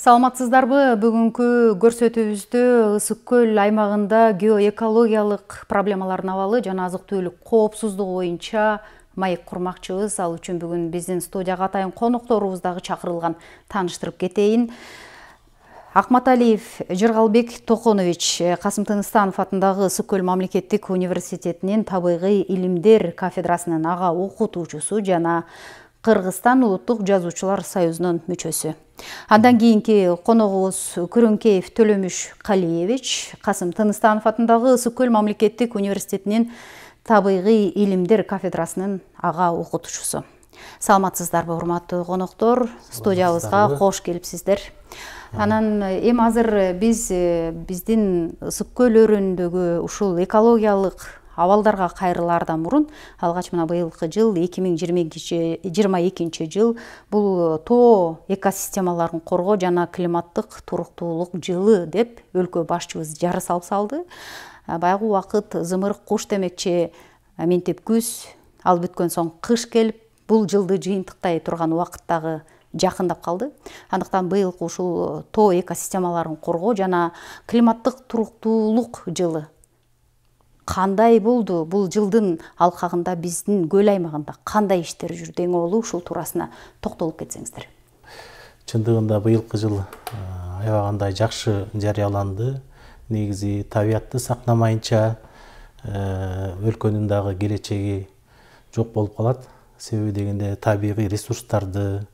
Саламатсыздарбы? Бүгүнкү көрсөтүүбүздө Ысык көл аймагында геоэкологиялык проблемалардын абалы жана азык-түлүк коопсуздугу боюнча маек курмакчыбыз. Ал үчүн бүгүн биздин студияга атайын конокторубуз дагы чакырылган. Тааныштырып кетейин. Акматалиев Жыргалбек Токонович Касым Тыныстанов атындагы Ысык көл мамлекеттик университетинин табигый илимдер кафедрасынын ага окутуучусу жана Кыргызстан улуттук жазуучулар союзунун мүчөсү. Андан кийинки коногубуз Күрөнкеев Төлөмүш Калиевич Касым Тыныстанов атындагы Ысык көл мамлекеттик университетинин табигый илимдер кафедрасынын ага окутуучусу. Саламатсыздарбы, урматтуу коноктор? Студиябызга кош келипсиздер. Анан эми азыр биздин Ысык көл өрүнүндөгү ушул экологиялык абалдарга кайрылаардан мурун алгач мына быйылкы жыл 2022 жыл бул тоо экосистемаларын коргоо жана климаттык туруктуулук жылы деп өлкө башчыбыз жары салып салды. Баягы убакыт зымырык куш демекчи ментип күз ал бүткөн соң кыш келип бул жылды жыйынтыктай турган убакыттагы жакындап калды. Андыктан быйылкы ушул тоо экосистемаларын коргоо жана климаттык туруктуулук жылы кандай болду? Бул жылдын алкагында биздин көл аймагында кандай иштер жүрдү? Эң олу ушул туурасына токтолуп кетсеңиздер. Чындыгында быйылкы жыл аябагандай жакшы жарыяланды. Негизи табиятты сактамайынча өлкөнүн дагы келечеги жок болуп калат. Себеби дегенде табигый ресурстарды,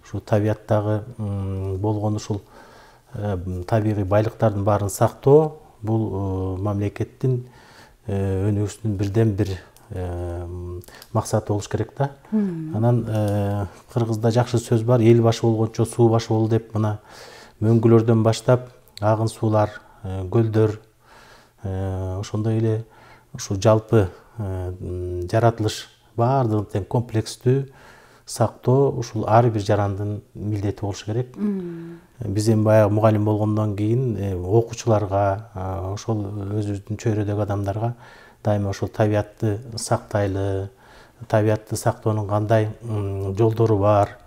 ушу табияттагы болгон ушул табигый байлыктардын баарын сактоо бул мамлекеттин өнүгүшүнүн бирден бир максаты болуш керек да. Анан кыргызда жакшы сөз бар, эл башы болгончо суу башы бол деп. Мына мөңгүлөрдөн баштап агын суулар, көлдөр, ошондой эле ушу жалпы жаратылыш баардыгын тең комплекстүү сактоо ушул ар бир жарандын милдети болуш керек. Биз эми баягы мугалим болгондон кийин окуучуларга, ошол өзүбүздүн чөйрөдөгү адамдарга дайыма ошол табиятты сактайлы, табиятты сактоонун кандай жолдору бар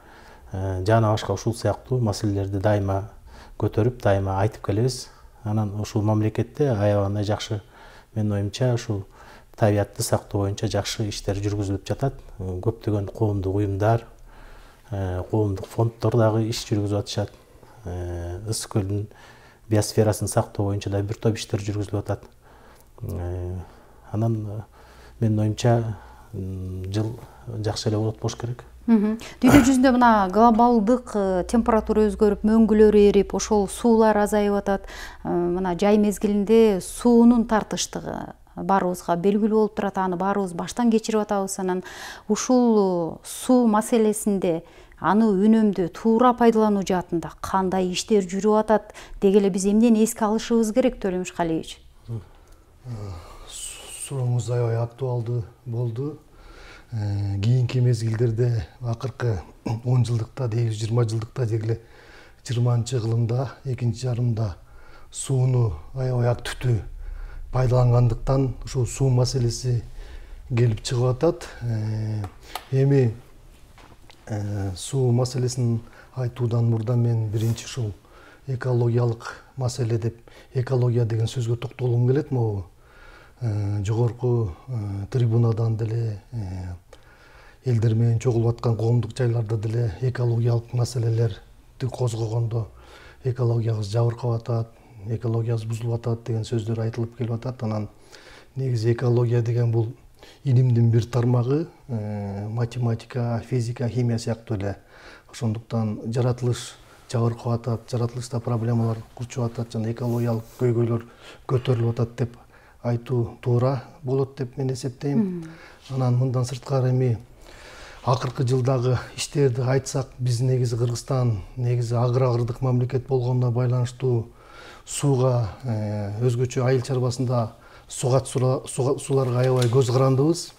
жана башка ушул сыяктуу маселелерди дайыма көтөрүп, дайыма айтып келебиз. Анан ушул мамлекетте аябагандай жакшы, менин оюмча, ушул табиятты сактоо боюнча жакшы иштер жүргүзүлүп жатат. Көптөгөн коомдук уюмдар, коомдук фонддор дагы иш жүргүзүп атышат. Ысык көлдүн биосферасын сактоо боюнча да бир топ иштер жүргүзүлүп атат. Анан менин оюмча жыл жакшы эле болот болуш керек. Дүйнө жүзүндө мына глобалдык температура өзгөрүп, мөңгүлөр эрип, ошол суулар азайып атат. Мына жай мезгилинде суунун тартыштыгы баарыбызга белгилүү болуп турат, аны баарыбыз баштан кечирип атабыз. Анан ушул суу маселесинде аны үнөмдүү туура пайдалануу жаатында кандай иштер жүрүп атат деги эле биз эмнени эске алышыбыз керек, Төлөмүш Калиевич? Сурооңуз аябай актуалдуу болду. Кийинки мезгилдерде акыркы 10 жылдыкта, 20 жылдыкта деги эле 20-кылымда, экинчи жарымда сууну аябай активдүү пайдалангандыктан ушул суу маселеси келип чыгып атат. Эми суу маселесин айтуудан мурда мен биринчи ушул экологиялык маселе деп, экология деген сөзгө токтолгум келет. Могу жогорку трибунадан деле элдер менен чогулуп аткан коомдук жайларда деле экологиялык маселелерди козгогондо экологиябыз жабыркап атат, экологиябыз бузулуп атат деген сөздөр айтылып келип атат. Анан негизи экология деген бул илимдин бир тармагы, математика, физика, химия сыяктуу эле. Ошондуктан жаратылыш жабыркап атат, жаратылышта проблемалар курчуп атат жана экологиялык көйгөйлөр көтөрүлүп атат деп айтуу туура болот деп мен эсептейм. Анан мындан сырткары эми акыркы жылдагы иштерди айтсак, биз негизи Кыргызстан негизи агрардык мамлекет болгонуна байланыштуу сууга өзгөчө айыл чарбасында сугат сууларга аябай көз карандыбыз.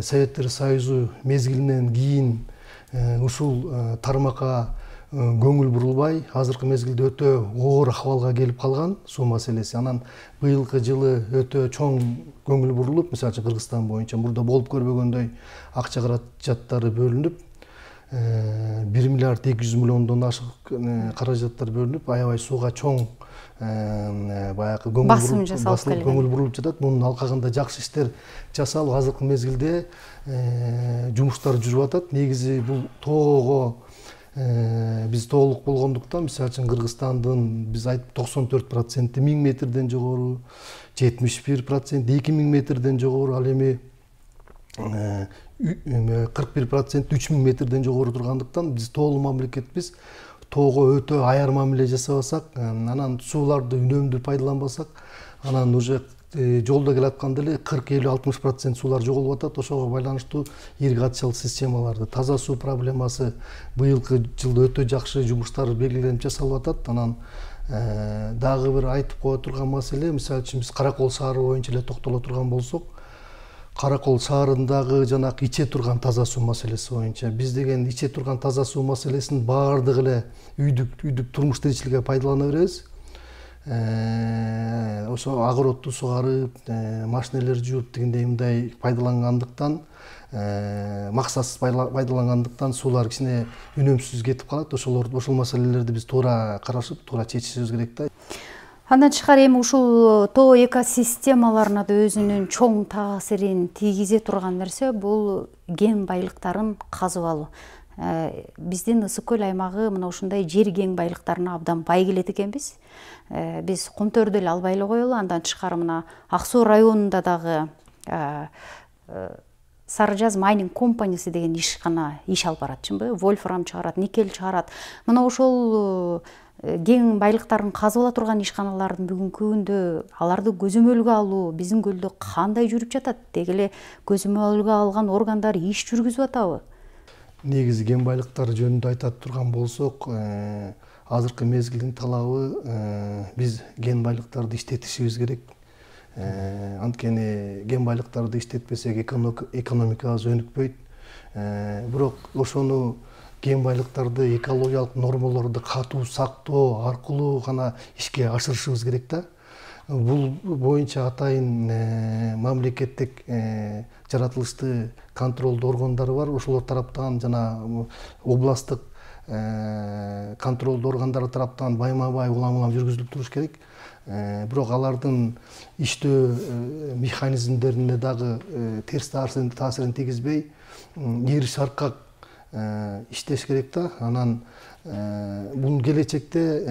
Советтер Союзу мезгилинен кийин ушул тармакка көңүл бурулбай, азыркы мезгилде өтө оор акыбалга келип калган суу маселеси. Анан быйылкы жылы өтө чоң көңүл бурулуп, мисалы үчүн Кыргызстан боюнча мурда болуп көрбөгөндөй акча каражаттары бөлүнүп, 1 миллиард 200 миллиондон ашык каражаттар бөлүнүп, аябай сууга чоң баягы көңүл бурулуп жатат. Мунун алкагында жакшы иштер жасалып, азыркы мезгилде жумуштар жүрүп атат. Негизи бул тоого биз тоолук болгондуктан, мисалы үчүн Кыргызстандын биз айтып 94% 1000 метрден жогору, 71% 2000 метрден жогору, ал эми 41% 3000 метрден жогору тургандыктан биз тоолуу мамлекетпиз. Тоого өтө аяр мамиле жасабасак, анан сууларды үнөмдүү пайдаланбасак, анан уже жолдо келатканда эле 40-50-60% суулар жоголуп атат. Ошого байланыштуу ирригациялык системаларды таза суу проблемасы быйылкы жылда өтө жакшы жумуштар белгиленип жасалып атат. Анан дагы бир айтып кое турган маселе, мисалы үчүн биз Каракол шаары боюнча эле токтоло турган болсок, Каракол шаарындагы жанагы иче турган таза суу маселеси боюнча биз деген иче турган таза суу маселесин баардыгы эле үйдүк турмуш тиричиликке пайдалана беребиз. Ошо огородду сугарып, машинелер жууп дегендей мындай пайдалангандыктан, максатсыз пайдалангандыктан суулар кичине үнөмсүз кетип калат. Ошол маселелерди биз туура карашып, туура чечишибиз керек да. Андан тышкары эми ушул тоо экосистемаларына да өзүнүн чоң таасирин тийгизе турган нерсе бул кен байлыктарын казып алуу. Биздин ысык көл аймагы мына ушундай жер кен байлыктарына абдан бай келет экенбиз. Биз Кумтөрдү эле албай эле коелу. Андан тышкары мына Ак Суу районунда дагы Сары Жаз майнинг компаниясы деген ишкана иш алып барат, чынбы? Вольфрам чыгарат, никель чыгарат. Мына ошол кен байлыктарын казып ала турган ишканалардын бүгүнкү күндө аларды көзөмөлгө алуу биздин көлдө кандай жүрүп жатат? Деги эле көзөмөлгө алган органдар иш жүргүзүп атабы? Негизи кен байлыктары жөнүндө айтат турган болсок, азыркы мезгилдин талабы биз кен байлыктарды иштетишибиз керек. Анткени кен байлыктарды иштетпесек экономикабыз өнүкпөйт. Бирок ошону кен байлыктарды экологиялык нормаларды катуу сактоо аркылуу гана ишке ашырышыбыз керек да. Бул боюнча атайын мамлекеттик жаратылышты контролдуу органдары бар. Ошолор тараптан жана областтык контролдуу органдар тараптан байма-бай улам жүргүзүлүп туруш керек. Бирок алардын иштөө механизмдерине дагы терс таасирин тийгизбей, ири шаркак иштеш керек да. Анан бул келечекте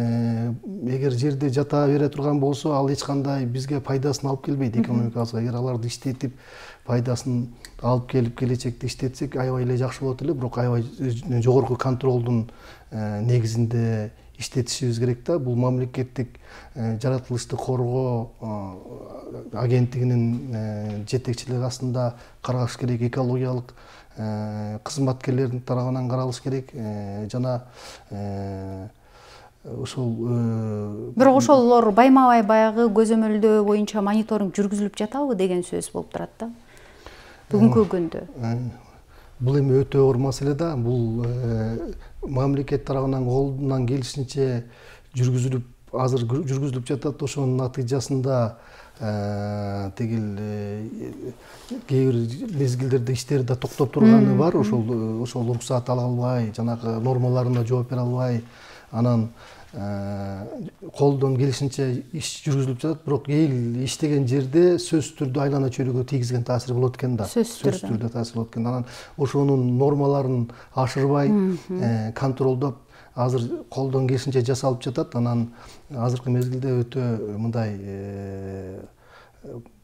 эгер жерде жата бере турган болсо, ал эч кандай бизге пайдасын алып келбейт экономикабызга. Эгер аларды иштетип, пайдасын алып келип келечекте иштетсек, аябай эле жакшы болот эле. Бирок аябай жогорку контролдун негизинде иштетишибиз керек да. Бул мамлекеттик жаратылышты коргоо агенттигинин жетекчилиги астында караш керек, экологиялык кызматкерлердин тарабынан каралыш керек. Жана ошол бирок ошолор байма-бай баягы көзөмөлдөө боюнча мониторинг жүргүзүлүп жатабы деген сөз болуп турат да. Бүгүнкү күндө. Бул эми өтө оор маселе да. Бул мамлекет тарабынан колунан келишинче жүргүзүлүп, азыр жүргүзүлүп жатат. Ошонун натыйжасында кээ бир мезгилдерде иштери да токтоп турганы бар. Ошол уруксаат ала албай, жанагы нормаларына жооп бере албай, анан колдон келишинче иш жүргүзүлүп жатат. Бирок эл иштеген жерде сөзсүз түрдө айлана чөйрөгө тийгизген таасир болот экен да. Сөзсүз түрдө таасир болот экен. Анан ошонун нормаларын ашырбай, контролдоп, азыр колдон келишинче жасалып жатат. Анан азыркы мезгилде өтө мындай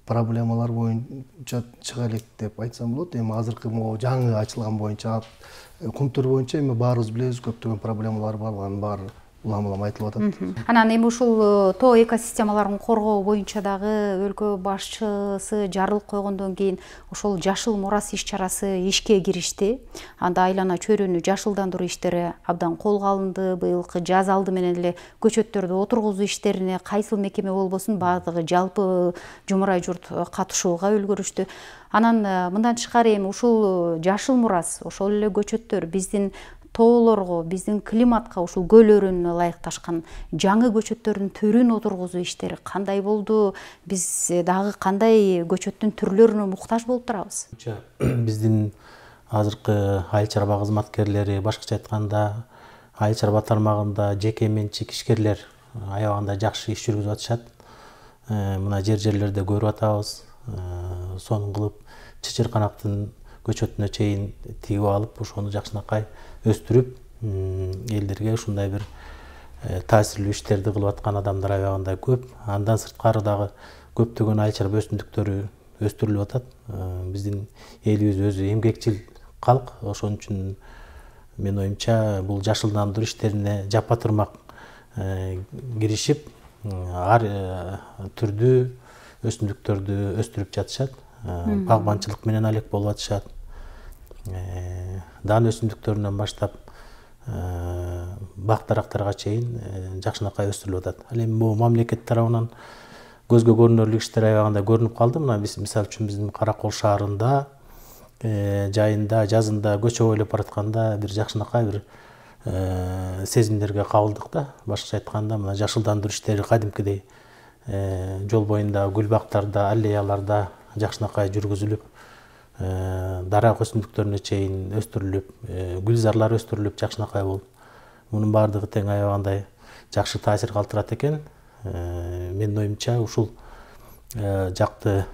проблемалар боюнча чыга элек деп айтсам болот. Эми азыркы могу жаңы ачылган боюнча, Кумтөр боюнча эми баарыбыз билебиз, көптөгөн проблемалар бар, анын баары улам айтылып атат. Анан эми ушул тоо экосистемаларын коргоо боюнча дагы өлкө башчысы жарылып койгондон кийин ошол жашыл мурас иш-чарасы ишке киришти. Анда айлана чөйрөнү жашылдандыруу иштери абдан колго алынды. Быйылкы жаз алды менен эле көчөттөрдү отургузуу иштерине кайсыл мекеме болбосун баардыгы жалпы жумурай журт катышууга үлгүрүштү. Анан мындан тышкары эми ушул жашыл мурас, ошол эле көчөттөр биздин тоолорго, биздин климатка, ушул көл өрөөнүнө ылайыкташкан жаңы көчөттөрдүн түрүн отургузуу иштери кандай болду? Биз дагы кандай көчөттүн түрлөрүнө муктаж болуп турабыз? Биздин азыркы айыл чарба кызматкерлери, башкача айтканда айыл чарба тармагында жеке менчик ишкерлер аябагында жакшы иш жүргүзүп атышат. Мына жерлерде көрүп атабыз. Сонун кылып чычырканактын көчөтүнө чейин тигип алып, ошону жакшынакай өстүрүп, элдерге ушундай бир таасирлүү иштерди кылып аткан адамдар аябагында көп. Андан сырткары дагы көптөгөн айыл чарба өсүмдүктөрү өстүрүлүп атат. Биздин элибиз өзү эмгекчил калк, ошон үчүн мен оюмча бул жашылдандыруу иштерине жапа-тырмак киришип, ар түрдүү өсүмдүктөрдү өстүрүп жатышат. Багбанчылык менен алек болуп атышат. Дан өсүмдүктөрүнөн баштап бак дарактарга чейин жакшынакай өстүрүлүп атат. Ал эми бул мамлекет тарабынан көзгө көрүнөрлүк иштер аябагында көрүнүп калды. Мына биз мисалы үчүн биздин Каракол шаарында жайында, жазында көчө бойлоп баратканда бир жакшынакай бир сезимдерге кабылдык да. Башкача айтканда, мына жашылдандыруу иштери кадимкидей жол боюндагы гүл бактарда, аллеяларда жакшынакай жүргүзүлүп, дарак өсүмдүктөрүнө чейин өстүрүлүп, гүлзарлар өстүрүлүп жакшынакай болуп, мунун баардыгы тең аябагандай жакшы таасир калтырат экен. Менин оюмча ушул жакты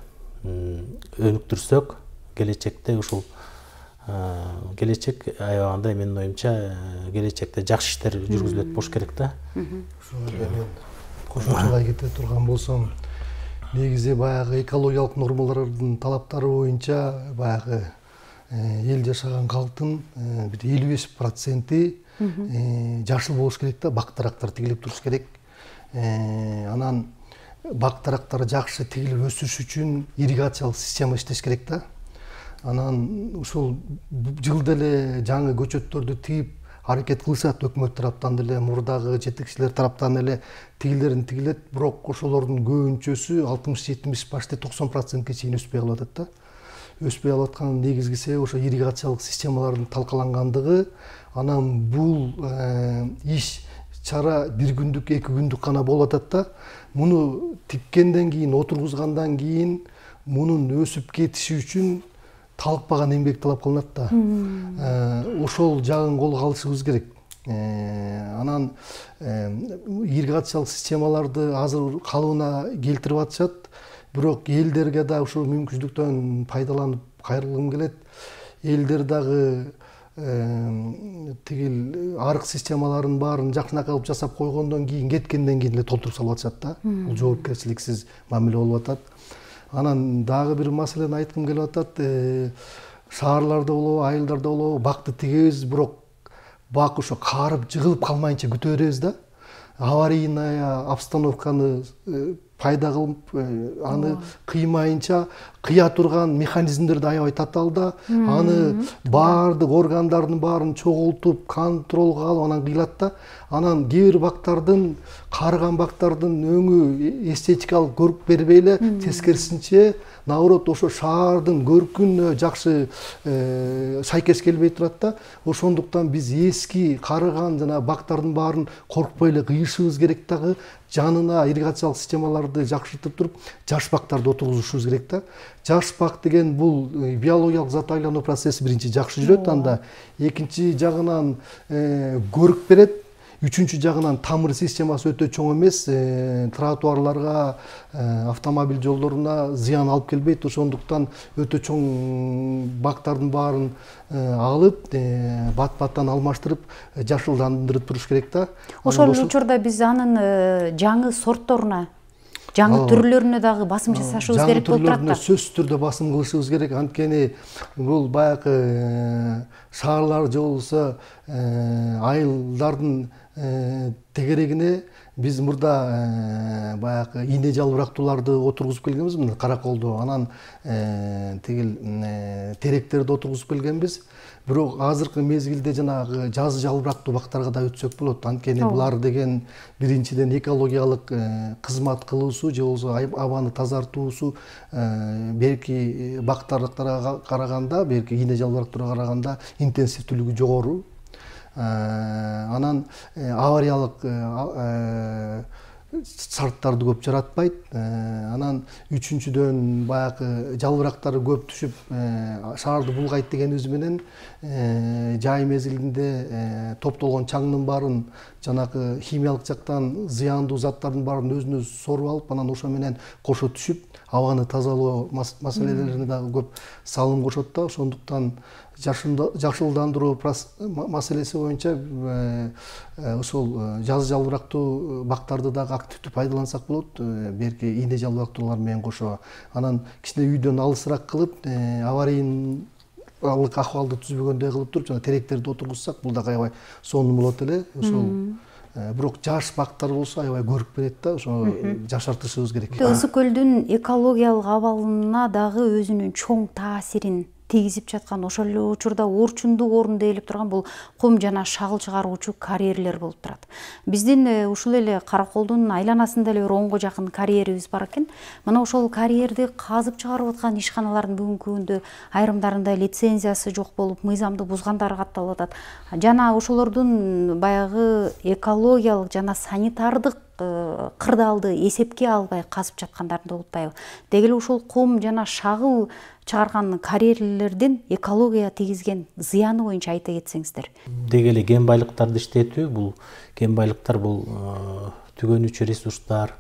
өнүктүрсөк, келечекте ушул келечек аябагандай менин оюмча келечекте жакшы иштер жүргүзүлөт болуш керек да. Кошумчалай кете турган болсом, негизи баягы экологиялык нормалардын талаптары боюнча баягы эл жашаган калктын бир 55% жашыл болуш керек да, бак дарактар тигилип туруш керек. Анан бак дарактар жакшы тигилип өсүш үчүн ирригациялык система иштеш керек да. Анан ушул жылда эле жаңы көчөттөрдү тигип аракет кылышат өкмөт тараптан деле, мурдагы жетекчилер тараптан эле тигилерин тигилет, бирок ошолордун көбүнчөсү 60-70, почти 90%ке чейин өспөй калып атат да. Өспөй калып атканын негизги себеби ошо ирригациялык системалардын талкалангандыгы. Анан бул иш чара бир күндүк, 2 күндүк гана болуп атат да. Муну тиккенден кийин, отургузгандан кийин мунун өсүп кетиши үчүн талыкпаган эмгек талап кылынат да. Ошол жагын колго алышыбыз керек. Анан ирригациялык системаларды азыр калыбына келтирип атышат, бирок элдерге да ушул мүмкүнчүлүктөн пайдаланып кайрылгым келет. Элдер дагы тигил арык системаларын баарын жакшынакай кылып жасап койгондон кийин, кеткенден кийин эле толтуруп салып атышат да. Бул жоопкерчиликсиз мамиле болуп атат. Анан дагы бир маселени айткым келип атат. Шаарларда болобу, айылдарда болобу бакты тигебиз, бирок бак ошо каарып, жыгылып калмайынча күтө беребиз да. Аварийная обстановканы пайда кылып, аны кыймайынча кыя турган механизмдерди аябай татаал, аны баардык органдардын баарын чогултуп, контролго алып анан кыйлат да. Анан кээ бир бактардын, каарыган бактардын өңү эстетикалык көрүп бербей эле, тескерисинче наоборот ошо шаардын көркүнө жакшы сайкес келбей турат да. Ошондуктан биз эски каарыган жана бактардын баарын коркпой эле кыйышыбыз керек дагы. Жанына ирригациялык системаларды жакшыртып туруп, жаш бактарды отургузушубуз керек да. Жаш бак деген бул биологиялык зат айлануу процесси биринчи жакшы жүрөт, анда экинчи жагынан көрүк берет. Үчүнчү жагынан тамыр системасы өтө чоң эмес, тротуарларга, автомобиль жолдоруна зыян алып келбейт. Ошондуктан өтө чоң бактардын баарын алып, бат-баттан алмаштырып, жашылдандырып туруш керек да. Ошол учурда биз анын жаңы сортторуна, жаңы түрлөрүнө дагы басым жасашыбыз керек болуп турат да. Жаңы түрлөрүнө сөзсүз түрдө басым кылышыбыз керек. Анткени бул баягы шаарлар же болбосо айылдардын тегерегине биз мурда баягы ийне жалбырактууларды отургузуп келгенбиз, мына Караколдо. Анан тигил теректерди отургузуп келгенбиз. Бирок азыркы мезгилде жанагы жазы жалбырактуу бактарга да өтсөк болот. Анткени булар деген биринчиден экологиялык кызмат кылуусу же болбосо абаны тазартуусу берки бактарга караганда, берки ийне жалбырактууга караганда интенсивдүүлүгү жогору. Анан авариялык шарттарды көп жаратпайт. Анан үчүнчүдөн баягы жалбырактары көп түшүп шаарды булгайт дегенибиз менен жай мезгилинде топтолгон чаңдын баарын жанагы химиялык жактан зыяндуу заттардын баарын өзүнө соруп алып, анан ошо менен кошо түшүп абаны тазалоо маселелерине дагы көп салым кошот да. Ошондуктан жашылдандыруу маселеси боюнча ошол жаз жалбырактуу бактарды дагы активдүү пайдалансак болот, берки ийне жалбырактуулар менен кошо. Анан кичине үйдөн алысыраак кылып, аварийалык акыбалды түзбөгөндөй кылып туруп, жана теректерди отургузсак, бул дагы аябай сонун болот эле. Ошол бирок жаш бактар болсо аябай көрүп берет да, ошо жашартышыбыз керек. Ысык көлдүн экологиялык абалына дагы өзүнүн чоң таасирин тийгизип жаткан, ошол эле учурда орчундук орунду ээлеп турган бул кум жана шагыл чыгаруучу карьерлер болуп турат. Биздин ушул эле Караколдун айланасында эле 10го жакын карьерибиз бар экен. Мына ошол карьерди казып чыгарып аткан ишканалардын бүгүнкү күндө айрымдарында лицензиясы жок болуп, мыйзамды бузгандары катталып атат. Жана ошолордун баягы экологиялык жана санитардык кырдаалды эсепке албай казып жаткандарын унутпайбы. Деги эле ушул кум жана шагыл чыгарган карьерлердин экологияга тийгизген зыяны боюнча айта кетсеңиздер. Деги эле кен байлыктарды иштетүү, бул кен байлыктар бул түгөнүүчү ресурстар,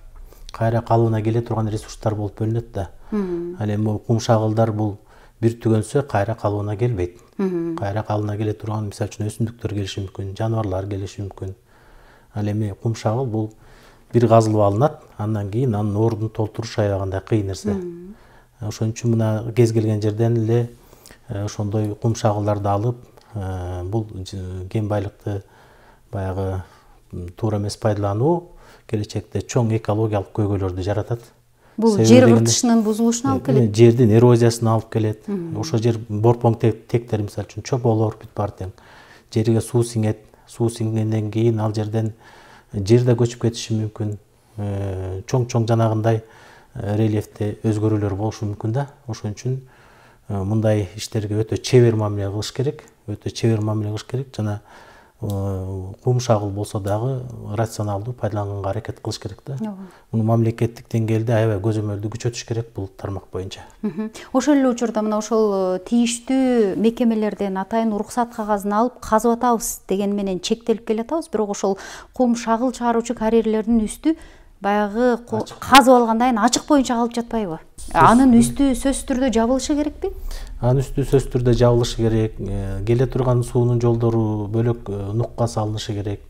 кайра калыбына келе турган ресурстар болуп бөлүнөт да. Ал эми кум шагылдар бул бир түгөнсө кайра калыбына келбейт. Кайра калыбына келе турган, мисалы үчүн өсүмдүктөр келиши мүмкүн, жаныбарлар келиши мүмкүн. Ал эми кум шагыл бул бир казылып алынат, андан кийин анын ордун толтуруш аябагандай кыйын нерсе. Ошон үчүн мына кез келген жерден эле ошондой кум шагылдарды алып, бул кен байлыкты баягы туура эмес пайдалануу келечекте чоң экологиялык көйгөйлөрдү жаратат. Бул жер кыртышынын бузулушуна алып келет. Жердин эрозиясына алып келет. Ошо жер борпоң тектер, мисалы үчүн чополор бүт бар тең. Жерге суу сиңет, суу сиңгенден кийин ал жерден жер да көчүп кетиши мүмкүн. Чоң жанагындай рельефте өзгөрүүлөр болушу мүмкүн да. Ошон үчүн мындай иштерге өтө чебер мамиле кылыш керек, жана кум шагыл болсо дагы рационалдуу пайдаланганга аракет кылыш керек да. Муну мамлекеттик деңгээлде аябай көзөмөлдү күчөтүш керек бул тармак боюнча. Ошол эле учурда мына ошол тийиштүү мекемелерден атайын уруксат кагазын алып казып атабыз деген менен чектелип келатабыз, бирок ошол кум шагыл чыгаруучу карьерлердин үстү баягы казып алгандан кийин ачык боюнча калып жатпайбы? Анын үстү сөзсүз түрдө жабылышы керекпи? Анын үстү сөзсүз түрдө жабылышы керек. Келе турган суунун жолдору бөлөк нукка салынышы керек.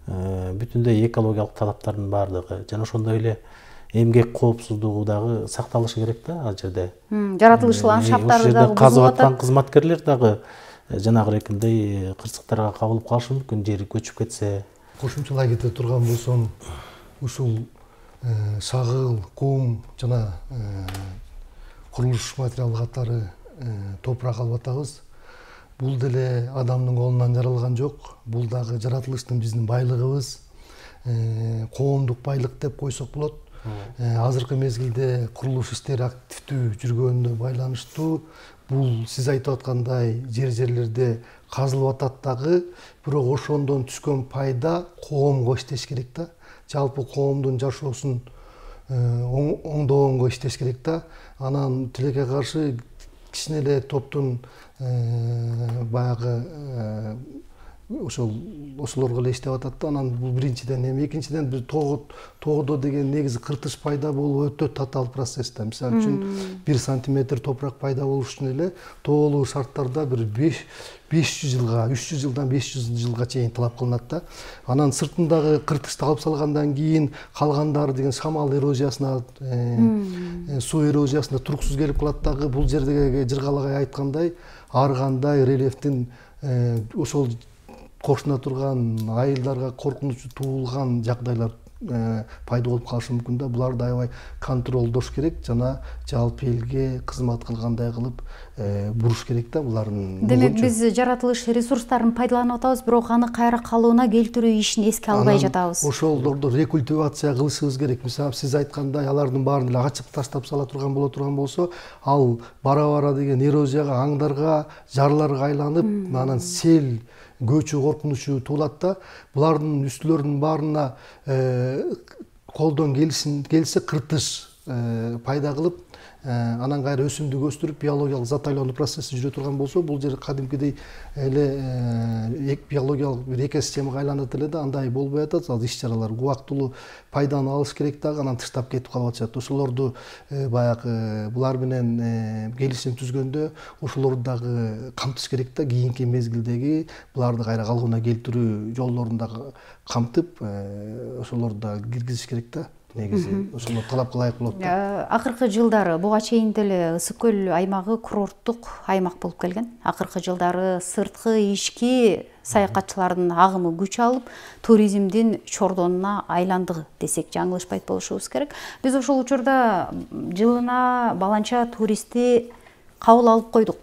Бүтүндөй экологиялык талаптардын баардыгы жана ошондой эле эмгек коопсуздугу дагы сакталышы керек да ал жерде. Жаратылыш ландшафттары дагы казып аткан кызматкерлер дагы жанагы экиндей кырсыктарга кабылып калышы мүмкүн, жери көчүп кетсе. Кошумчалай кете турган болсом, ушул шагыл, кум жана курулуш материалы катары топурак алып атабыз. Бул деле адамдын колунан жаралган жок. Бул дагы жаратылыштын биздин байлыгыбыз, коомдук байлык деп койсок болот. Азыркы мезгилде курулуш иштери активдүү жүргөнүнө байланыштуу бул сиз айтып аткандай жерлерде казылып атат дагы, бирок ошондон түшкөн пайда коомго иштеш керек да. Жалпы коомдун жашоосун оңдогонго иштеш керек да. Анан тилекке каршы кичине эле топтун баягы ошолорго эле иштеп атат да. Анан бул биринчиден, эми экинчиден биз тоодо деген негизи кыртыш пайда болуу өтө татаал процесс да. Мисалы үчүн 1 сантиметр топурак пайда болуш үчүн эле тоолуу шарттарда бир 500 жылга, 300 жылдан 500 жылга чейин талап кылынат да. Анан сыртындагы кыртышты алып салгандан кийин калгандары деген шамал эрозиясына, суу эрозиясына туруксуз келип калат дагы. Бул жердеги жыргалагай айткандай, ар кандай рельефтин ошол кошуна турган айылдарга коркунуч туулган жагдайлар пайда болуп калышы мүмкүн да. Буларды аябай контролдош керек жана жалпы элге кызмат кылгандай кылып буруш керек да булардын. Демек биз жаратылыш ресурстарын пайдаланып атабыз, бирок аны кайра калыбына келтирүү ишин эске албай жатабыз. Ошолорду рекультивация кылышыбыз керек. Мисалы сиз айткандай алардын баарын эле ачып таштап сала турган болсо, ал бара деген эрозияга, аңдарга, жарларга айланып, анан сел көчүү коркунучу туулат да. Булардын үстүлөрүнүн баарына колдон келсе кыртыш пайда кылып, анан кайра өсүмдүк өстүрүп биологиялык зат айлануу процесси жүрө турган болсо, бул жер кадимкидей эле биологиялык бир экосистемага айланат эле да, андай болбой атат. Ал иш чаралар убактылуу пайданы алыш керек дагы, анан тыштап кетип калып атышат. Ошолорду баягы булар менен келишим түзгөндө ошолорду дагы камтыш керек да, кийинки мезгилдеги буларды кайра калыбына келтирүү жолдорун дагы камтып, ошолорду дагы киргизиш керек да. Негизи ошону талапка ылайык болот да. Акыркы жылдары буга чейин деле Ысык көл аймагы курорттук аймак болуп келген. Акыркы жылдары сырткы ички саякатчылардын агымы күч алып, туризмдин чордонуна айланды десек жаңылышпайт болушубуз керек. Биз ошол учурда жылына баланча туристти кабыл алып койдук.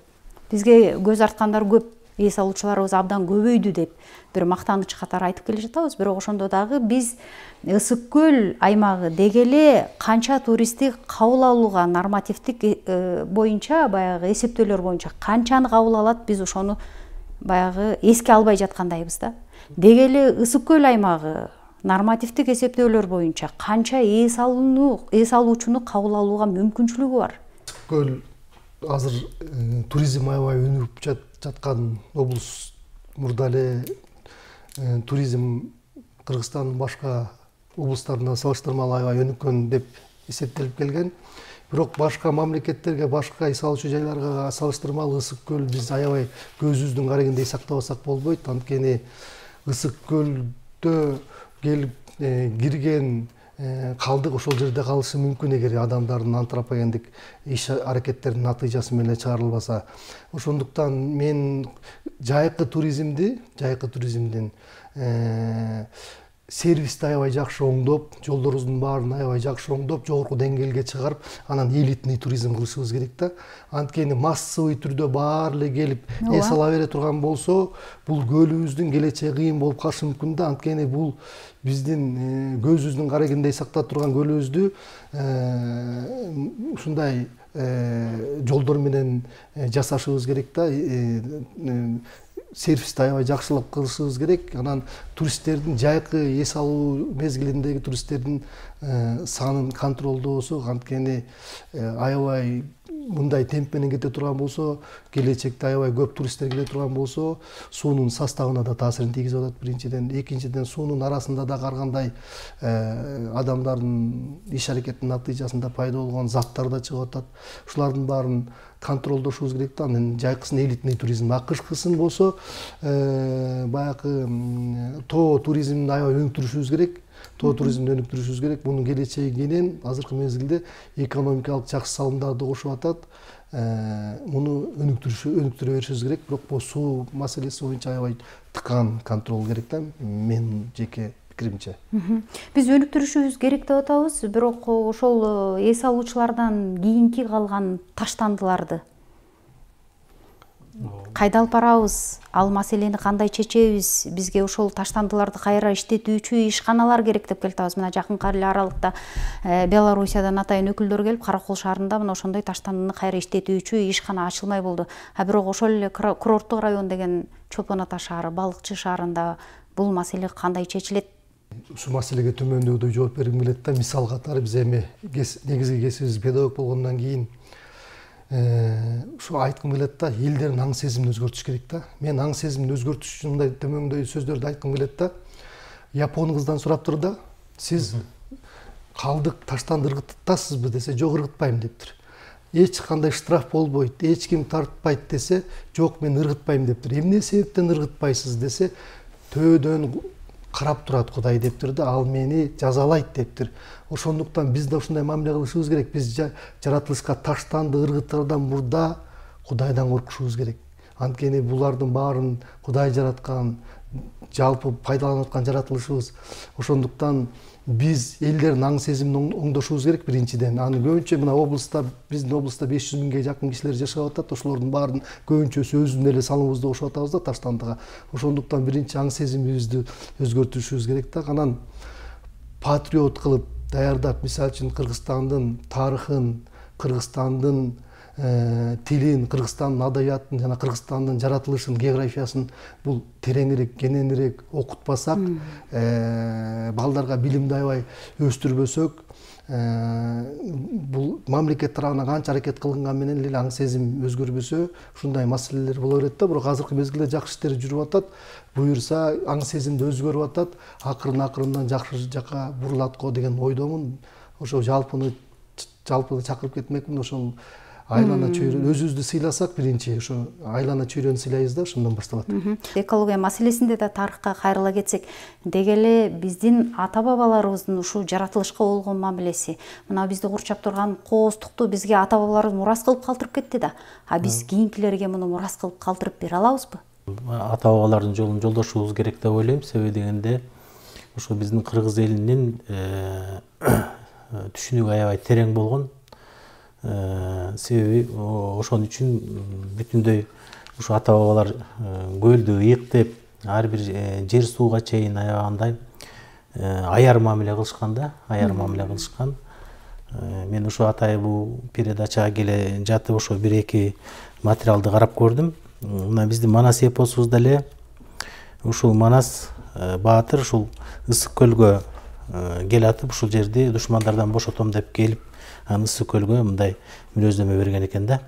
Бизге көз арткандар көп, эс алуучуларыбыз абдан көбөйдү деп бир мактаныч катары айтып келе жатабыз. Бирок ошондо дагы биз Ысык көл аймагы дегеле канча туристти кабыл алууга нормативдик боюнча, баягы эсептөөлөр боюнча канчаны кабыл алат, биз ошону баягы эске албай жаткандайбыз да. Дегеле Ысык көл аймагы нормативдик эсептөөлөр боюнча канча эс алуучуну кабыл алууга мүмкүнчүлүгү бар? Ысык көл азыр туризм аябай өнүгүп жаткан облус. Мурда эле туризм Кыргызстандын башка облустарына салыштырмалуу аябай өнүккөн деп эсептелип келген. Бирок башка мамлекеттерге, башка эс алуучу жайларга салыштырмалуу Ысык көл биз аябай көзүбүздүн карегиндей сактабасак болбойт. Анткени Ысык көлдө келип кирген калдык ошол жерде калышы мүмкүн эгер адамдардын антропогендик иш аракеттеринин натыйжасы менен чыгарылбаса. Ошондуктан мен жайкы туризмдин сервисти аябай жакшы оңдоп, жолдорубуздун баарын аябай жакшы оңдоп, жогорку деңгээлге чыгарып, анан элитный туризм кылышыбыз керек да. Анткени массовый түрдө баары эле келип эс ала бере турган болсо, бул көлүбүздүн келечеги кыйын болуп калышы мүмкүн да. Анткени бул биздин көзүбүздүн карегиндей сактап турган көлүбүздү ушундай жолдор менен жасашыбыз керек да. Сервисти аябай жакшылап кылышыбыз керек. Анан туристтердин жайкы эс алуу мезгилиндеги туристтердин санын контролдоосу, анткени аябай мындай темп менен кете турган болсо, келечекте аябай көп туристтер келе турган болсо, суунун составына да таасирин тийгизип атат биринчиден. Экинчиден, суунун арасында дагы ар кандай адамдардын иш аракетинин натыйжасында пайда болгон заттар да чыгып атат. Ушулардын баарын контролдошубуз керек да. Анан жайкысын элитный туризм, акышкысын болсо баягы тоо туризмин аябай өнүктүрүшүбүз керек. Тоо туризмди өнүктүрүшүбүз керек. Мунун келечеги кенен, азыркы мезгилде экономикалык жакшы салымдарды кошуп атат. Муну өнүктүрө беришибиз керек. Бирок бул суу маселеси боюнча аябай тыкан контрол керек да, мен жеке пикиримче. Биз өнүктүрүшүбүз керек деп атабыз, бирок ошол эс алуучулардан кийинки калган таштандыларды кайда алып барабыз? Ал маселени кандай чечебиз? Бизге ошол таштандыларды кайра иштетүүчү ишканалар керек деп келатабыз. Мына жакынкы эле аралыкта Белоруссиядан атайын өкүлдөр келип, Каракол шаарында мына ошондой таштандыны кайра иштетүүчү ишкана ачылмай болду. Бирок ошол эле курорттук район деген Чолпон Ата шаары, Балыкчы шаарында бул маселе кандай чечилет? Ушул маселеге төмөндөгүдөй жооп бергим келет да. Мисал катары биз эми негизги кесибибиз педагог болгондон кийин ушу айткым келет да, элдердин аң сезимин өзгөртүш керек да. Мен аң сезимин өзгөртүш үчүн мындай төмөндөгүдөй сөздөрдү айткым келет да. Япон кыздан сураптыр да, сиз калдык таштанды ыргытасызбы десе, жок ыргытпайм дептир. Эч кандай штраф болбойт, эч ким тартпайт десе, жок мен ыргытпайм дептир. Эмне себептен ыргытпайсыз десе, төөдөн карап турат Кудай дептир да, ал мени жазалайт дептир. Ошондуктан биз да ушундай мамиле кылышыбыз керек. Биз жаратылышка таштанды ыргытардан мурда Кудайдан коркушубуз керек. Анткени булардын баарын Кудай жараткан, жалпы пайдаланып аткан жаратылышыбыз. Ошондуктан биз элдердин аң сезимин оңдошубуз керек биринчиден. Аны көбүнчө мына облуста, биздин облуста 500 миңге жакын кишилер жашап атат. Ошолордун баарын көбүнчөсү өзүбүздүн эле салымыбызды кошуп атабыз да таштандыга. Ошондуктан биринчи аң сезимибизди өзгөртүшүбүз керек да. Анан патриот кылып даярдап, мисалы үчүн Кыргызстандын тарыхын, Кыргызстандын тилин, Кыргызстандын адабиятын жана Кыргызстандын жаратылышын, географиясын бул тереңирээк, кененирээк окутпасак, балдарга билимди аябай өстүрбөсөк, бул мамлекет тарабынан канча аракет кылынган менен эле аң сезим өзгөрбөсө, ушундай маселелер боло берет да. Бирок азыркы мезгилде жакшы иштер жүрүп атат. Буюрса, аң сезим да өзгөрүп атат. Акырын-акырындан жакшы жака бурулат го деген ойдомун. Ошо жалпыны чакырып кетмекмин. Ошол айлана чөйрө өзүбүздү сыйласак, биринчи ошо айлана чөйрөнү сыйлайбыз да, ошондон башталат. Экология маселесинде да тарыхка кайрыла кетсек, деги эле биздин ата бабаларыбыздын ушул жаратылышка болгон мамилеси, мына бизди курчап турган кооздукту бизге ата бабаларыбыз мурас кылып калтырып кетти да. А биз кийинкилерге муну мурас кылып калтырып бере алабызбы? Ата бабалардын жолун жолдошубуз керек деп ойлойм. Себеби дегенде ошо биздин кыргыз элинин түшүнүгү аябай терең болгон. Себеби ошон үчүн бүтүндөй ушу ата бабалар көлдү ыйыктеп, ар бир жер сууга чейин аябагандай аяр мамиле кылышкан да, аяр мамиле кылышкан. Мен ушу атайы бул передачага келе жатып ошо бир-эки материалды карап көрдүм. Мына биздин Манас эпосубузда эле ушул Манас баатыр ушул Ысык көлгө келатып, ушул жерди душмандардан бошотом деп келип, аны Ысык көлгө мындай мүнөздөмө берген экен да.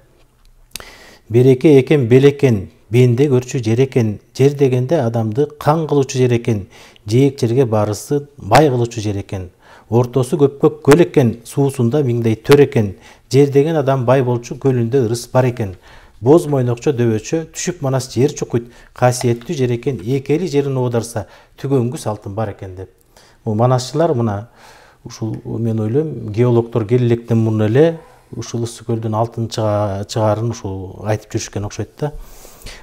Береке экен бел экен, бенде көрчү жер экен, жер дегенде адамды кан кылуучу жер экен, жээк жерге барысы бай кылуучу жер экен. Ортосу көпкөк көл экен, суусунда миңдей төр экен, жер деген адам бай болчу, көлүндө ырыс бар экен. Боз мойнокчо дөбөчө, түшүп Манас жер чукуйт, касиеттүү жер экен, экели жерин оодарса, түгөнгүс алтын бар экен деп. Бул манасчылар мына ушул мен ойлойм, геологдор келелектен мурун эле ушул Ысык көлдүн алтын чыгарын ушул айтып жүрүшкөн окшойт да.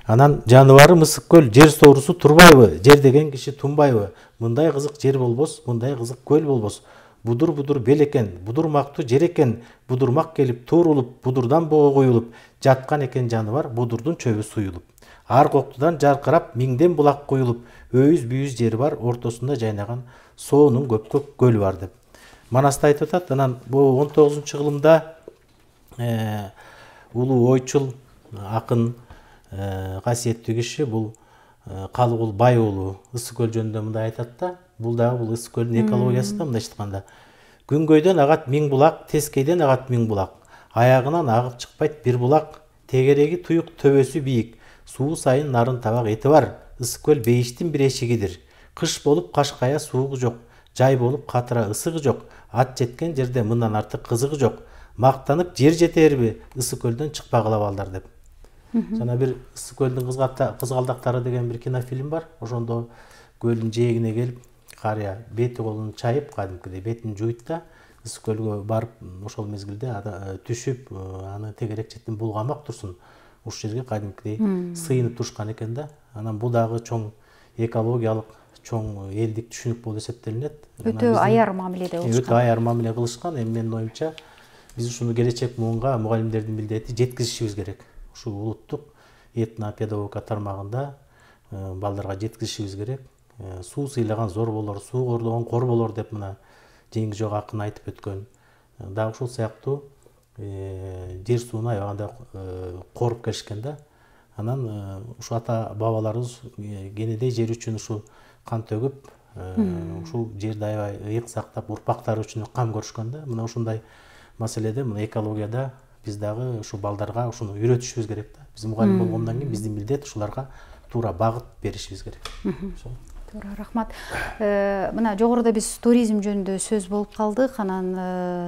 Анан жаныбарым Ысык көл, жер соорусу турбайбы, жер деген киши тунбайбы, мындай кызык жер болбос, мындай кызык көл болбос. Будур бел экен, будурмактуу жер экен, будурмак келип туурулуп, будурдан бого куюлуп, жаткан экен жаныбар, будурдун чөбү суюлуп. Ар коктудан жаркырап, миңден булак куюлуп, өйүз бүйүз жери бар, ортосунда жайнаган соонун көпкөк көлү бар деп. Манаста айтып атат. Анан бул 19-кылымда улуу ойчул, акын, касиеттүү киши бул Калыгул Бай уулу Ысык көл жөнүндө мындай айтат да. Бул дагы бул Ысык көлдүн экологиясы да мындай айтканда. Күнгөйдөн агат миң булак, тескейден агат миң булак. Аягынан агып чыкпайт бир булак. Тегереги туюк, төбөсү бийик. Суу сайын нарын табак эти бар. Ысык көл бейиштин бир эшигидир. Кыш болуп кашкая суугу жок. Жай болуп катыра ысыгы жок. Ат жеткен жерде мындан артык кызыгы жок. Мактанып жер жетерби? Ысык көлдөн чыкпагыла балдар деп. Жана бир Ысык көлдүн кызгалдактары деген бир кинофильм бар. Ошондо көлдүн жээгине келип, карыя бети колун чайып, кадимкидей бетин жууйт да, Ысык көлгө барып, ошол мезгилде түшүп, аны тегерек жеттин булгамак турсун. Ушул жерге кадимкидей сыйынып турушкан экен да. Анан бул дагы чоң экологиялык, чоң элдик түшүнүк болуп эсептелинет. Өтө аяр мамиледе кылышкан. Өтө аяр мамиле кылышкан. Эми менин оюмча, биз ушуну келечек муунга мугалимдердин милдети жеткизишибиз керек. Ушул улуттук этно педагогика тармагында балдарга жеткизишибиз керек. Суу сыйлаган зор болор, суу кордогон кор болор деп мына Жеңиз Жок акын айтып өткөн. Дагы ушул сыяктуу жер сууну аябаганда коруп келишкен да. Анан ушу ата бабаларыбыз кенедей жер үчүн ушу кан төгүп, ушул жерди аябай ыйык сактап, урпактары үчүн кам көрүшкөн да. Мына ушундай маселеде, мына экологияда биз дагы ушу балдарга ушуну үйрөтүшүбүз керек да. Биз мугалим болгондон кийин биздин милдет ушуларга туура багыт беришибиз керек. Туура, рахмат. Мына жогоруда биз туризм жөнүндө сөз болуп калдык. Анан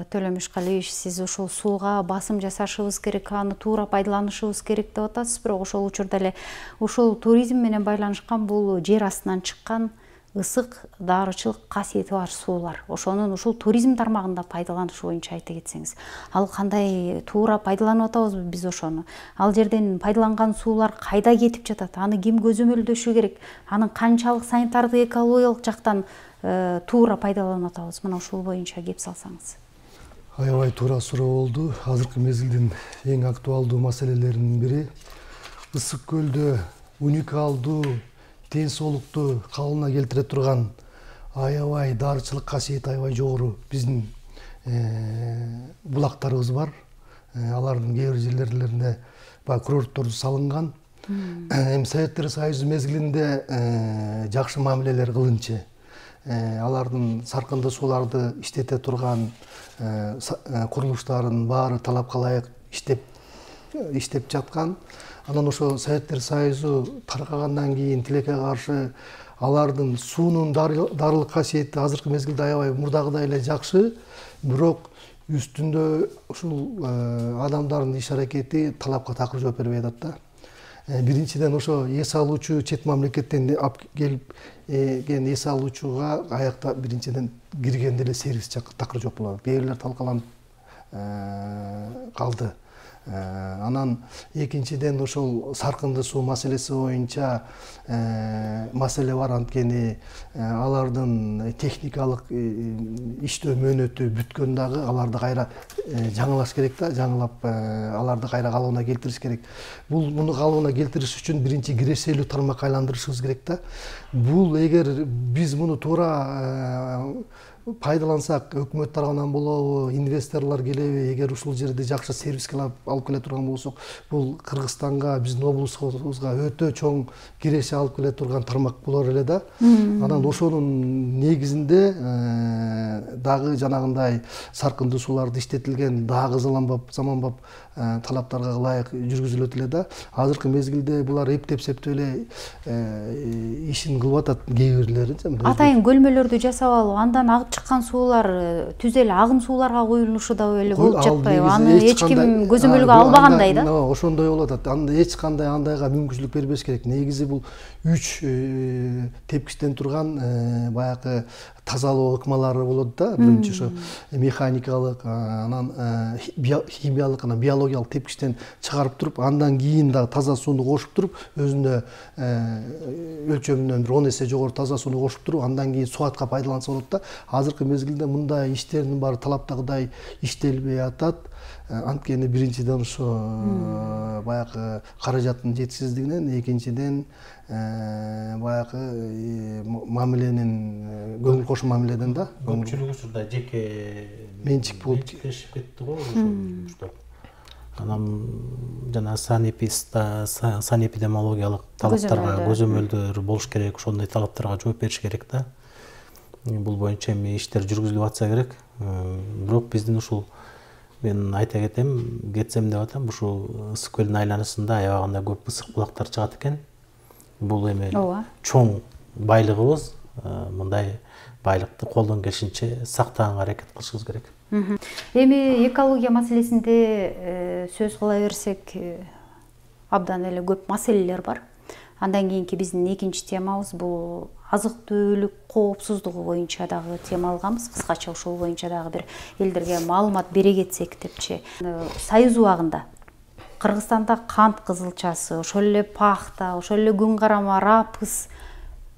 Төлөмүш Калиевич, сиз ушул сууга басым жасашыбыз керек, аны туура пайдаланышыбыз керек деп атасыз. Бирок ошол учурда эле ушул туризм менен байланышкан бул жер астынан чыккан ысык даарычылык касиети бар суулар. Ошонун ушул туризм тармагында пайдаланышы боюнча айта кетсеңиз. Ал кандай туура пайдаланып атабызбы биз ошону? Ал жерден пайдаланган суулар кайда кетип жатат? Аны ким көзөмөлдөшү керек? Анын канчалык санитардык экологиялык жактан туура пайдаланып атабыз? Мына ушул боюнча кеп салсаңыз. Аябай туура суроо болду. Азыркы мезгилдин эң актуалдуу маселелеринин бири Ысык көлдө уникалдуу ден соолукту калыбына келтире турган аябай даарычылык касиети аябай жогору биздин булактарыбыз бар. алардын кээ бир жерлеринде баягы курорттор салынган. Эми Советтер Союзу мезгилинде жакшы мамилелер кылынчы. Алардын саркынды сууларды иштете турган курулуштардын баары талапка ылайык иштеп жаткан. Анан ошо Советтер Союзу таркагандан кийин тилекке каршы алардын суунун дарылык касиети азыркы мезгилде аябай мурдагыдай эле жакшы, бирок үстүндө ушул адамдардын иш аракети талапка такыр жооп бербей атат да. Биринчиден ошо эс алуучу чет мамлекеттен алып келген эс алуучуга аякта биринчиден киргенде эле сервис такыр жок болот. Кээ бирлер талкаланып калды. Анан экинчиден ошол саркынды суу маселеси боюнча маселе бар, анткени алардын техникалык иштөө мөөнөтү бүткөн дагы аларды кайра жаңылаш керек да, жаңылап аларды кайра калыбына келтириш керек. Муну калыбына келтириш үчүн биринчи кирешелүү тармакка айландырышыбыз керек да. Бул эгер биз муну туура пайдалансак, өкмөт тарабынан болобу, инвесторлор келеби, эгер ушул жерде жакшы сервиске алып келе турган болсок, бул Кыргызстанга, биздин облусубузга өтө чоң киреше алып келе турган тармак болор эле да. Анан ошонун негизинде дагы жанагындай саркынды сууларды иштетилген, дагы заманбап талаптарга ылайык жүргүзүлөт эле да. Азыркы мезгилде булар эптеп-септеп эле ишин кылып атат кээ бирлери. Атайын көлмөлөрдү жасап алып, андан агып чыккан суулар түз эле агым сууларга коюлушу да эле болуп жатпайбы? Аны эч ким көзөмөлгө албагандай да. Ошондой болуп атат. Анда эч кандай андайга мүмкүнчүлүк бербеш керек. Негизи бул 3 тепкичтен турган баягы тазалоо ыкмалары болот да. Биринчи ошо механикалык, анан химиялык, анан биологиялык тепкичтен чыгарып туруп, андан кийин дагы таза сууну кошуп туруп, өзүнө өлчөмүнөн 10 эсе жогору таза сууну кошуп туруп, андан кийин суатка пайдаланса болот да. Азыркы мезгилде мындай иштердин баары талаптагыдай иштелбей атат. Анткени биринчиден ошо баягы каражаттын жетишсиздигинен, экинчиден баягы мамиленин көңүл кош мамиледен да. Көпчүлүгү ушундай жеке менчик болуп кетти го ошо. Анан жана санэпидемиологиялык талаптарга көзөмөлдөр болуш керек, ошондой талаптарга жооп бериш керек да. Бул боюнча эми иштер жүргүзүлүп атса керек. Бирок биздин ушул мен айта кетсем деп атам, ушул ысык көлдүн айланасында аябагында көп ысык булактар чыгат экен. Бул эми чоң байлыгыбыз, мындай байлыкты колдон келишинче сактаганга аракет кылышыбыз керек. Эми экология маселесинде сөз кыла берсек, абдан эле көп маселелер бар. Андан кийинки биздин экинчи темабыз бул азык-түлүк коопсуздугу боюнча дагы тема алганбыз. Кыскача ошол боюнча дагы бир элдерге маалымат бере кетсек депчи. Союз убагында Кыргызстанда кант кызылчасы, ошол эле пахта, ошол эле күн карама, рапс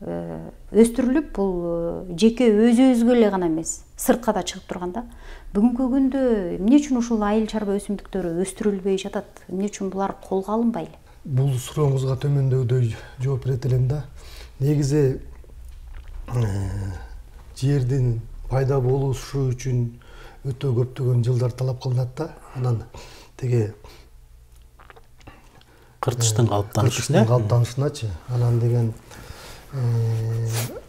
өстүрүлүп, бул жеке өзүбүзгө эле гана эмес, сыртка да чыгып турганда. Бүгүнкү күндө эмне үчүн ушул айыл чарба өсүмдүктөрү өстүрүлбөй жатат? Эмне үчүн булар колго алынбай эле? Бул сурооңузга төмөндөгүдөй жооп берет элем да. Негизи жердин пайда болушу үчүн өтө көптөгөн жылдар талап кылынат да. Анан теге кыртыштын калыптанышыначы. Анан деген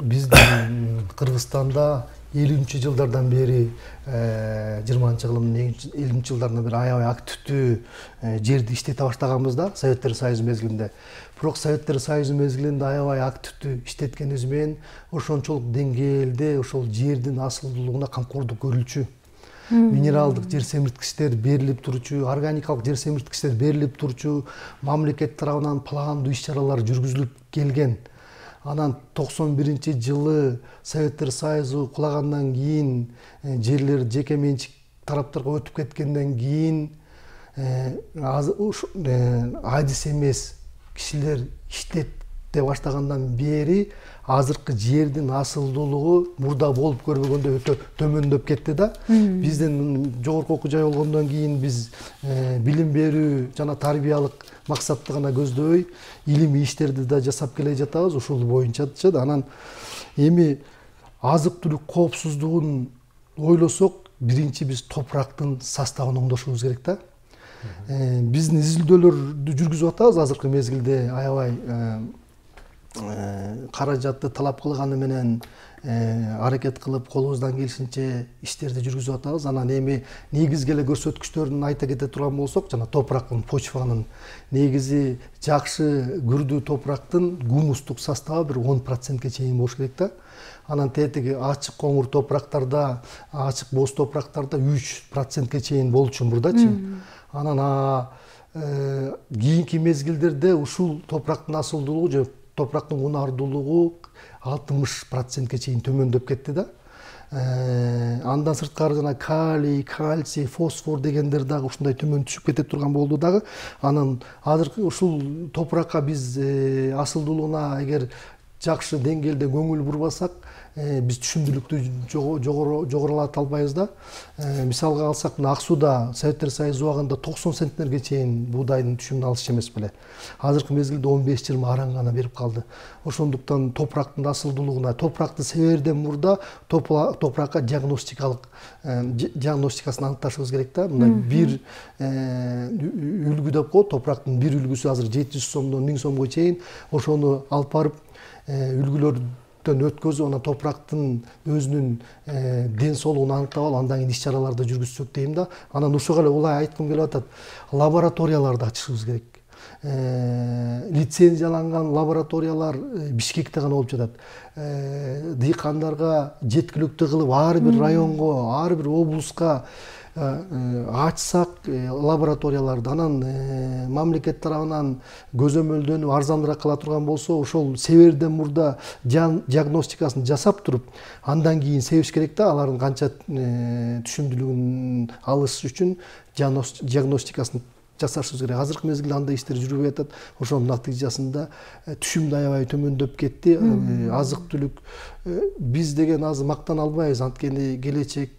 биздин Кыргызстанда 50-жылдардан бери 20-кылымдын 50-жылдарынан бери аябай активдүү жерди иштете баштаганбыз да, Советтер Союзу мезгилинде. Бирок Советтер Союзу мезгилинде аябай активдүү иштеткенибиз менен ошончолук деңгээлде ошол жердин асылдуулугуна камкордук көрүлчү. Минералдык жер семирткичтер берилип турчу, органикалык жер семирткичтер берилип турчу, мамлекет тарабынан пландуу иш-чаралар жүргүзүлүп келген. Анан 91-жылы Советтер Союзу кулагандан кийин жерлер жеке менчик тараптарга өтүп кеткенден кийин адис эмес кишилер иштете баштагандан бери азыркы жердин асылдуулугу мурда болуп көрбөгөндө өтө төмөндөп кетти да. Биздин жогорку окуу жай болгондон кийин биз билим берүү жана тарбиялык максатты гана көздөбөй, илимий иштерди да жасап келе жатабыз ушул боюнчачы да. Анан эми азык-түлүк коопсуздугун ойлосок, биринчи биз топурактын составын оңдошубуз керек да. Биздин изилдөөлөрдү жүргүзүп атабыз азыркы мезгилде аябай каражатты талап кылганы менен аракет кылып колубуздан келишинче иштерди жүргүзүп атабыз. Анан эми негизги эле көрсөткүчтөрүн айта кете турган болсок, жана топурактын, почванын негизи жакшы күрдүү топурактын гумустук составы бир 10%ке чейин болуш керек да. Анан тетиги ачык коңур топурактарда, ачык боз топурактарда 3%ке чейин болчу мурдачы. Анан кийинки мезгилдерде ушул топурактын асылдуулугу же топурактын унардуулугу 60%ке чейин төмөндөп кетти да. Андан сырткары жана калий, кальций, фосфор дегендер дагы ушундай төмөн түшүп кете турган болду дагы. Анан азыркы ушул топуракка биз асылдуулугуна эгер жакшы деңгээлде көңүл бурбасак, биз түшүмдүүлүктү жогорулата албайбыз да. Мисалга алсак, мына ак сууда Советтер Союзу убагында 90 центнерге чейин буудайдын түшүмүн алышчу эмес беле. Азыркы мезгилде 15-20 аран гана берип калды. Ошондуктан топурактын асылдуулугуна, топуракты себерден мурда топуракка диагностикасын аныкташыбыз керек да. Мына бир үлгү деп коет, топурактын бир үлгүсү азыр 700 сомдон 1000 сомго чейин. Ошону алып барып үлгүлөрдөн өткөзүп, анан топурактын өзүнүн ден соолугун аныктап алып, андан кийин иш чараларды жүргүзсөк дейм да. Анан ошого эле улай айткым келип атат. Лабораторияларды ачышыбыз керек. Лицензияланган лабораториялар Бишкекте гана болуп жатат. Дыйкандарга жеткиликтүү кылып ар бир районго, ар бир облуска ачсак лабораторияларды, анан мамлекет тарабынан көзөмөлдөнүп арзаныраак кыла турган болсо, ошол себерден мурда диагностикасын жасап туруп, андан кийин себиш керек да. Алардын канча түшүмдүүлүгүн алыш үчүн диагностикасын жасашыбыз керек. Азыркы мезгилде андай иштер жүрбөй атат. Ошонун натыйжасында түшүм да аябай төмөндөп кетти. Азык түлүк биз деген азыр мактана албайбыз, анткени келечек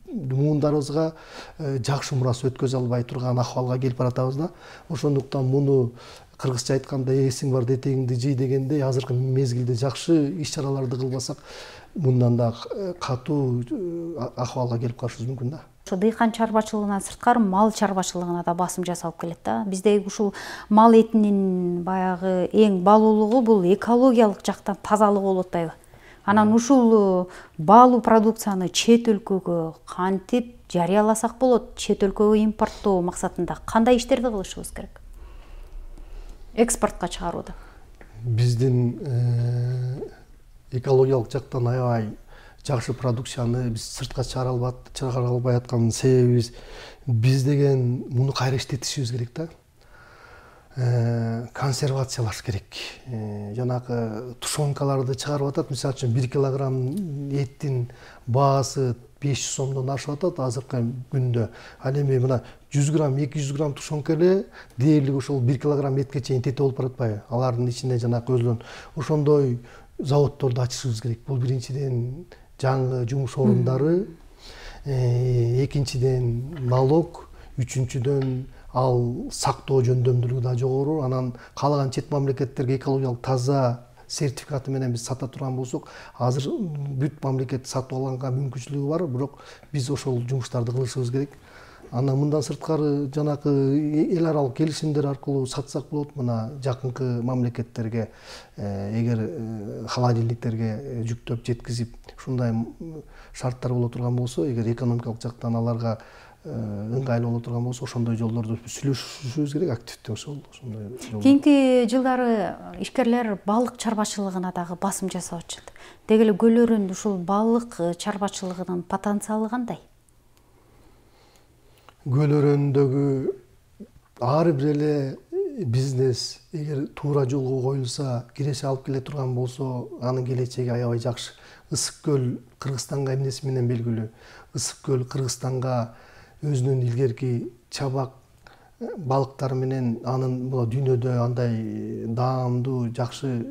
муундарыбызга жакшы мурас өткөзө албай турган акыбалга келип баратабыз да. Ошондуктан муну кыргызча айтканда эсиң бар детегиңди жый дегендей, азыркы мезгилде жакшы иш чараларды кылбасак, мындан да катуу акыбалга келип калышыбыз мүмкүн да. Ошо дыйкан чарбачылыгынан сырткары мал чарбачылыгына да басым жасалып келет да. Биздеги ушул мал этинин баягы эң баалуулугу бул экологиялык жактан тазалыгы болуп атпайбы? Анан ушул баалуу продукцияны чет өлкөгө кантип жарыяласак болот? Чет өлкөгө импорттоо максатында кандай иштерди кылышыбыз керек? Экспортко чыгарууда. Биздин экологиялык жактан аябай жакшы продукцияны биз сыртка чыгара албай аткан себебибиз, биз деген муну кайра иштетишибиз керек да. Консервациялаш керек. Жанагы тушенкаларды чыгарып атат. Мисалы үчүн 1 килограмм эттин баасы 500 сомдон ашып атат азыркы күндө. Ал эми мына 100 грамм, 200 грамм тушенка эле дээрлик ошол 1 килограмм этке чейин тете болуп баратпайбы? Алардын ичинде жанагы өзүнүн ошондой заводдорду ачышыбыз керек. Бул биринчиден жаңы жумуш орундары, экинчиден налог, үчүнчүдөн ал сактоо жөндөмдүүлүгү да жогору. Анан каалаган чет мамлекеттерге экологиялык таза сертификаты менен биз сата турган болсок, азыр бүт мамлекет сатып алганга мүмкүнчүлүгү бар, бирок биз ошол жумуштарды кылышыбыз керек. Анан мындан сырткары жанагы эл аралык келишимдер аркылуу сатсак болот. Мына жакынкы мамлекеттерге эгер холодильниктерге жүктөп жеткизип ушундай шарттар боло турган болсо, эгер экономикалык жактан аларга ыңгайлуу боло турган болсо, ошондой жолдорду сүйлөшүшүбүз керек, активдүү ошондой жол. Кийинки жылдары ишкерлер балык чарбачылыгына дагы басым жасап атышат. Деги эле көл өрүндө ушул балык чарбачылыгынын потенциалы кандай? Көл өрөөндөгү ар бир эле бизнес эгер туура жолго коюлса, киреше алып келе турган болсо, анын келечеги аябай жакшы. Ысык көл Кыргызстанга эмнеси менен белгилүү? Ысык көл Кыргызстанга өзүнүн илгерки чабак балыктары менен, анын бул дүйнөдө андай даамдуу жакшы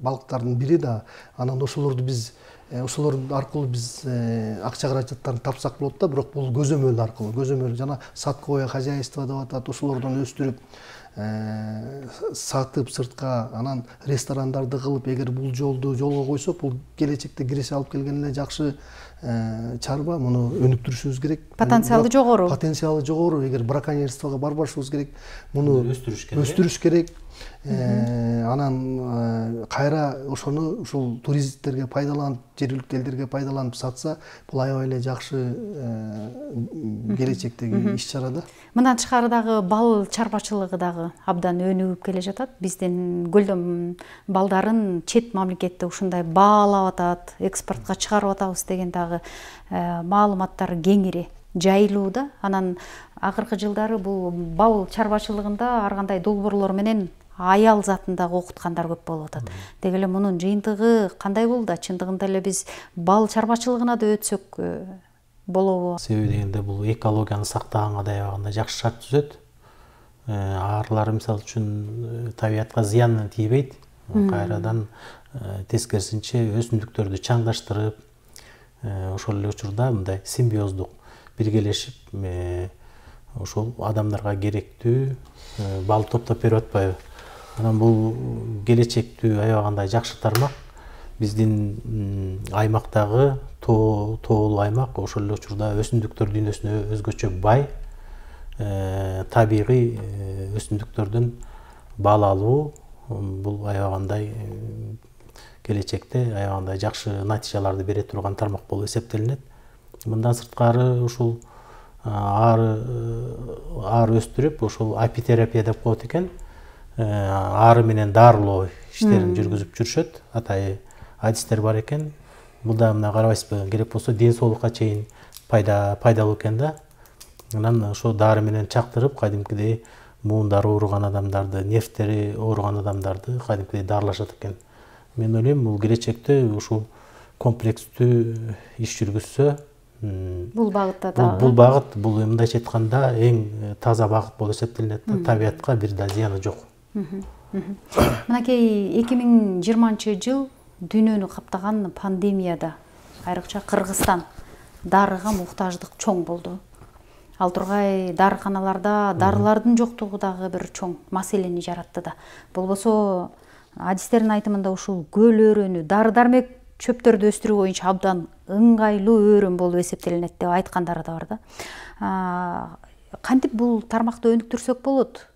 балыктардын бири да. Анан ошолорду биз ошолор аркылуу биз акча каражаттарын тапсак болот да, бирок бул көзөмөл аркылуу, көзөмөл жана садковое хозяйство деп атат, ошолордон өстүрүп сатып сыртка, анан ресторандарды кылып, эгер бул жолду жолго койсок, бул келечекте киреше алып келген эле жакшы чарба. Муну өнүктүрүшүбүз керек. Потенциалы жогору. Потенциалы жогору. Эгер браконьерствого барбашыбыз керек, муну өстүрүш керек. Анан кайра ошону ушул туристтерге пайдаланып, жергиликтүү элдерге пайдаланып сатса, бул аябай эле жакшы келечектеги иш чара да. Мындан тышкары дагы бал чарбачылыгы дагы абдан өнүгүп келе жатат. Биздин көлдөм балдарын чет мамлекетте ушундай баалап атат, экспортко чыгарып атабыз деген дагы маалыматтар кеңири жайылуу да. Анан акыркы жылдары бул бал чарбачылыгында ар кандай долбоорлор менен аял затын дагы окуткандар көп болуп атат. Деги эле мунун жыйынтыгы кандай болду? Чындыгында эле биз бал чарбачылыгына да өтсөк болобу? Себеби дегенде бул экологияны сактаганга да аябагандай жакшы шарт түзөт. Арлары мисалы үчүн табиятка зыяны тийбейт. Кайрадан тескерисинче өсүмдүктөрдү чаңдаштырып, ошол эле учурда мындай симбиоздук биргелешип, ошол адамдарга керектүү бал топтоп берип атпайбы? Анан бул келечектүү аябагандай жакшы тармак. Биздин аймактагы тоолуу аймак, ошол эле учурда өсүмдүктөр дүйнөсүнө өзгөчө бай. Табигый өсүмдүктөрдөн бал алуу бул аябагандай келечекте аябагандай жакшы натыйжаларды бере турган тармак болуп эсептелинет. Мындан сырткары ушул ары өстүрүп, ошол апитерапия деп коет экен. Ары менен дарылоо иштерин жүргүзүп жүрүшөт. Атайы адистер бар экен. Бул да мына карабайсызбы, керек болсо ден соолукка чейин пайдалуу экен да. Анан ошо дары менен чактырып, кадимкидей муундары ооруган адамдарды, нервтери ооруган адамдарды кадимкидей дарылашат экен. Мен ойлойм, бул келечекте ушул комплекстүү иш жүргүзсө, бул багытта да. Бул багыт, бул мындайча айтканда эң таза багыт болуп эсептелинет. Табиятка бир да зыяны жок. Мынакей 2020 жыл дүйнөнү каптаган пандемияда айрыкча Кыргызстан дарыга муктаждык чоң болду. Ал тургай дарыканаларда дарылардын жоктугу дагы бир чоң маселени жаратты да. Болбосо адистердин айтымында ушул көл өрөнү, дары-дармек чөптөрдү өстүрүү боюнча абдан ыңгайлуу өрөн болуп эсептелинет деп айткандары да бар да. Кантип бул тармакты өнүктүрсөк болот?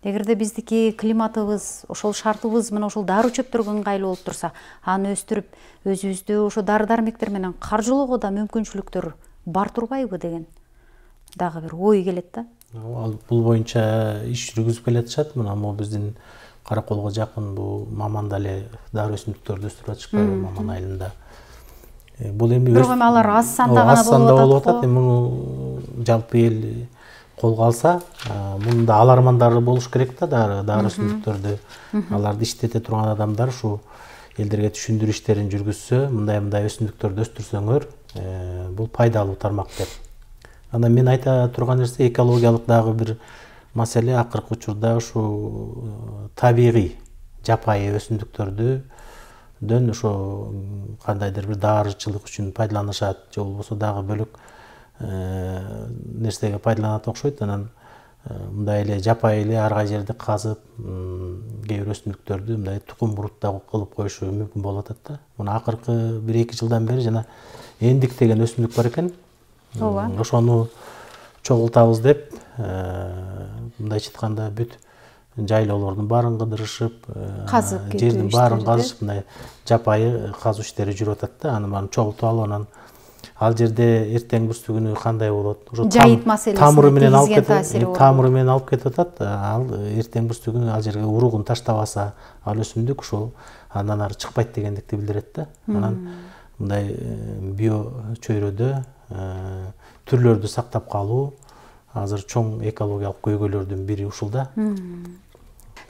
Эгерде биздики климатыбыз, ошол шартыбыз мына ошол дары чөптөргө ыңгайлуу болуп турса, аны өстүрүп, өзүбүздү ошо дары-дармектер менен каржылоого да мүмкүнчүлүктөр бар турбайбы деген дагы бир ой келет да. Бул боюнча иш жүргүзүп келатышат. Мына могу биздин Караколго жакын бул Маманда эле дары өсүмдүктөрдү өстүрүп атышпайбы, Маман айылында. Бул эми бирок эми алар аз санда гана болуп атат. Муну жалпы эл колго алса, мунун да алармандары болуш керек да, дары өсүмдүктөрдү. Аларды иштете турган адамдар ушу элдерге түшүндүрүү иштерин жүргүзсө, мындай өсүмдүктөрдү өстүрсөңөр, бул пайдалуу тармак деп. Анан мен айта турган нерсе экологиялык дагы бир маселе. Акыркы учурда ушу табигый жапайы өсүмдүктөрдөн ошо кандайдыр бир даарычылык үчүн пайдаланышат, же болбосо дагы бөлөк нерсеге пайдаланат окшойт. Анан мындай эле жапайы эле ар кай жерде казып, кээ бир өсүмдүктөрдү мындай тукум бурутта кылып коюшу мүмкүн болуп атат да. Мына акыркы 1-2 жылдан бери жана эндик деген өсүмдүк бар экен. Ошону чогултабыз деп, мындайча айтканда бүт жайлоолордун баарын кыдырышып, жердин баарын казышып, мындай жапайы казуу иштери жүрүп атат да. Аны баарын чогултуп алып, анан ал жерде эртең бүрсүгүнү кандай болот? Ошо жайыт маселесине тамыры менен алып кетип атат. Ал эртең бүрсүгүнү ал жерге уругун таштабаса, ал өсүмдүк ушул андан ары чыкпайт дегендикти билдирет да. Анан мындай био чөйрөдө түрлөрдү сактап калуу азыр чоң экологиялык көйгөйлөрдүн бири ушул да.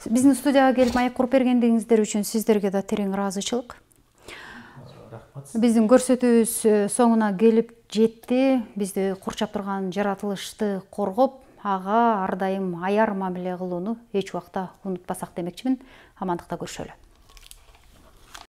Биздин студияга келип маек куруп бергендигиңиздер үчүн сиздерге да терең ыраазычылык. Биздин көрсөтүүбүз соңуна келип жетти. Бизди курчап турган жаратылышты коргоп, ага ар дайым аяр мамиле кылууну эч убакта унутпасак демекчимин. Амандыкта көрүшөлү.